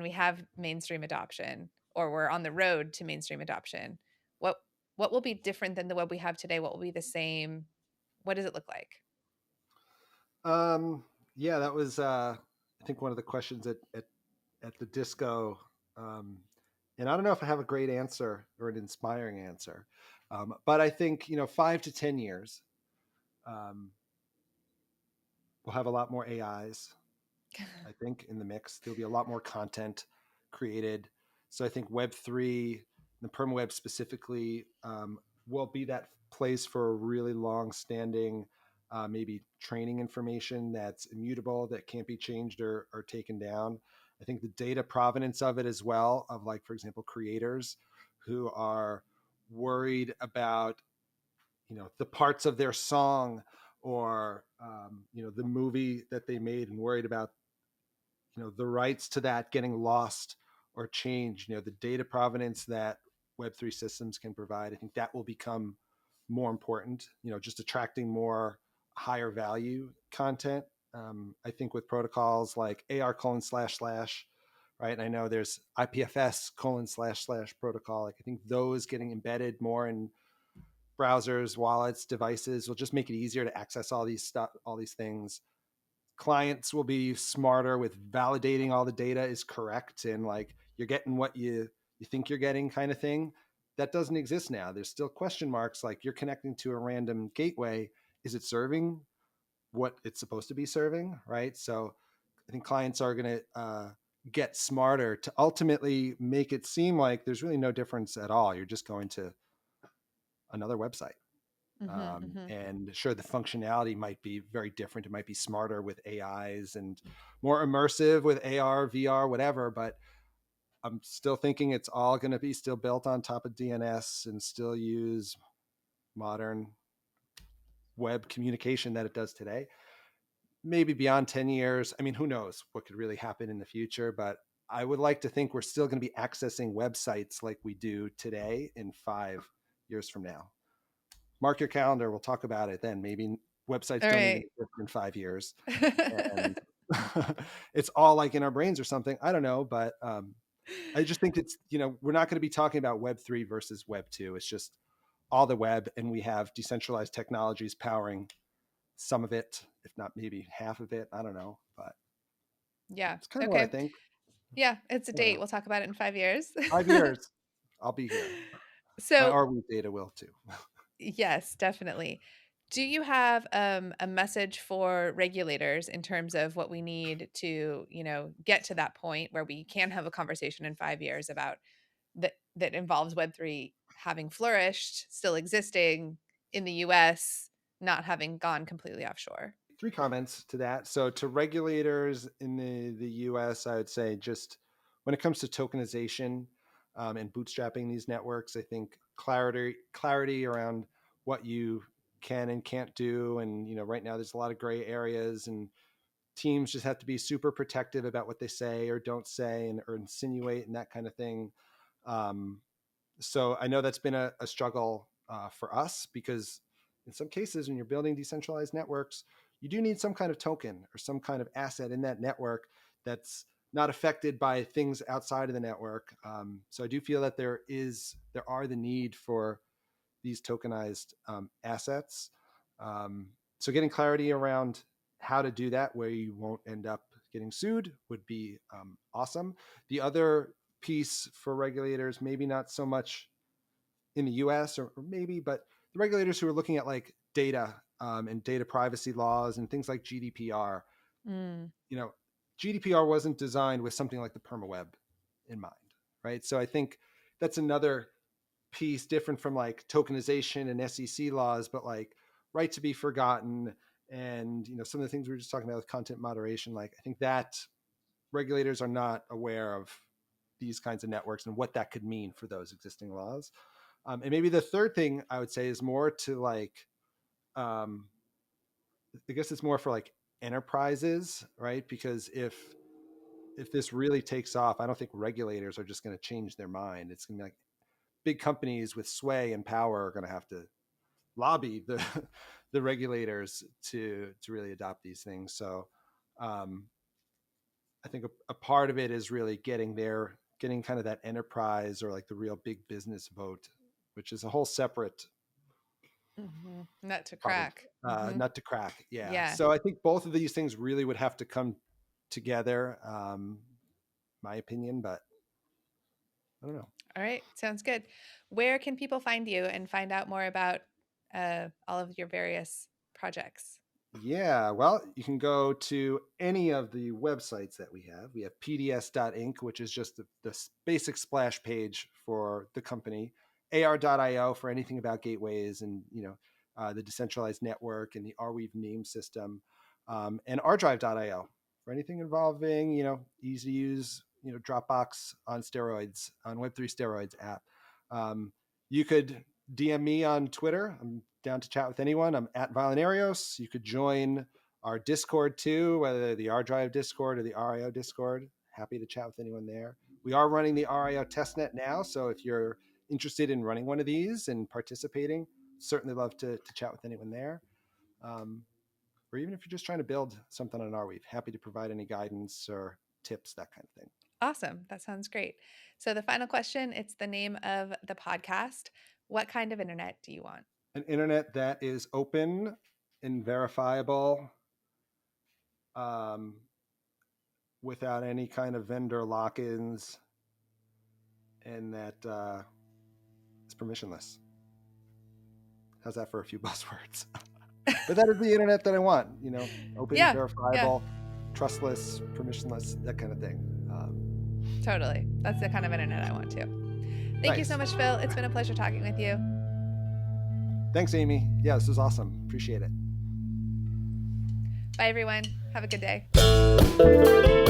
we have mainstream adoption, or we're on the road to mainstream adoption? What what will be different than the web we have today? What will be the same? What does it look like? Um, yeah, that was I think one of the questions at the disco. Um, and I don't know if I have a great answer or an inspiring answer. But I think, 5 to 10 years, um, we'll have a lot more AIs. I think in the mix there'll be a lot more content created. So I think Web3, the perma web specifically, will be that place for a really long-standing, maybe training information that's immutable, that can't be changed or taken down. I think the data provenance of it as well, of, like, for example, creators who are worried about, the parts of their song, or the movie that they made, and worried about, the rights to that getting lost or changed. The data provenance that Web3 systems can provide, I think that will become more important. Just attracting more higher value content. I think with protocols like AR colon slash slash, right? And I know there's IPFS colon slash slash protocol. Like, I think those getting embedded more in browsers, wallets, devices will just make it easier to access all these stuff, all these things. Clients will be smarter with validating all the data is correct, and, like, you're getting what you think you're getting, kind of thing. That doesn't exist now. There's still question marks, like, you're connecting to a random gateway. Is it serving what it's supposed to be serving, right? So I think clients are going to get smarter to ultimately make it seem like there's really no difference at all. You're just going to another website. Mhm, mhm. And sure, the functionality might be very different. It might be smarter with AIs and more immersive with AR, VR, whatever. But I'm still thinking it's all going to be still built on top of DNS and still use modern web communication that it does today. Maybe beyond 10 years, I mean, who knows what could really happen in the future. But I would like to think we're still going to be accessing websites like we do today in 5 years from now. Mark your calendar. We'll talk about it then. Maybe websites All don't even right. exist in 5 years, and it's all like in our brains or something. I don't know, but I just think it's, we're not going to be talking about Web3 versus Web2. It's just all the web, and we have decentralized technologies powering some of it, if not maybe half of it. I don't know, but Yeah. it's kind of what I Okay. think. Yeah, it's a Yeah. date. We'll talk about it in 5 years. 5 years, I'll be here. My So, Arweave data will too. yes, definitely. Do you have a message for regulators in terms of what we need to, get to that point where we can have a conversation in 5 years about that involves Web3 having flourished, still existing in the US, not having gone completely offshore? Three comments to that. So, to regulators in the US, I would say, just when it comes to tokenization, and bootstrapping these networks, I think clarity around what you can and can't do. And, right now there's a lot of gray areas, and teams just have to be super protective about what they say or don't say, and or insinuate, and that kind of thing. Um, so I know that's been a struggle for us, because in some cases, when you're building decentralized networks, you do need some kind of token or some kind of asset in that network that's not affected by things outside of the network. So I do feel that there are the need for these tokenized assets. So getting clarity around how to do that, where you won't end up getting sued, would be awesome. The other piece for regulators, maybe not so much in the US, or maybe, but the regulators who are looking at, like, data, and data privacy laws and things like GDPR. Mm, You know, GDPR wasn't designed with something like the permaweb in mind, right? So I think that's another piece different from, like, tokenization and SEC laws, but, like, right to be forgotten, and, some of the things we were just talking about with content moderation. Like, I think that regulators are not aware of these kinds of networks and what that could mean for those existing laws. And maybe the third thing I would say is more to like, I guess it's more for like enterprises, right? Because if this really takes off, I don't think regulators are just going to change their mind. It's going to be like big companies with sway and power are going to have to lobby the the regulators to really adopt these things. So I think a part of it is really getting kind of that enterprise or like the real big business vote, which is a whole separate Nut to probably crack. nut to crack. Yeah. Yeah. So I think both of these things really would have to come together, my opinion, but I don't know. All right. Sounds good. Where can people find you and find out more about all of your various projects? Yeah, well, you can go to any of the websites that we have. We have PDS.inc, which is just the basic splash page for the company. AR.io for anything about gateways and the decentralized network and the Arweave name system, and ArDrive.io for anything involving easy to use Dropbox on steroids, on Web3 steroids app. You could DM me on Twitter. I'm down to chat with anyone. I'm at Violinarios. You could join our Discord too, whether the ArDrive Discord or the RIO Discord. Happy to chat with anyone there. We are running the RIO testnet now, so if you're interested in running one of these and participating, certainly love to chat with anyone there. Or even if you're just trying to build something on Arweave, happy to provide any guidance or tips, that kind of thing. Awesome. That sounds great. So the final question, it's the name of the podcast. What kind of internet do you want? An internet that is open and verifiable, without any kind of vendor lock-ins, and that is permissionless. How's that for a few buzzwords? But that is the internet that I want. Open, verifiable, trustless, permissionless, that kind of thing. Totally. That's the kind of internet I want too. Thank you so much, Phil. It's been a pleasure talking with you. Thanks, Amy. Yeah, this was awesome. Appreciate it. Bye, everyone. Have a good day.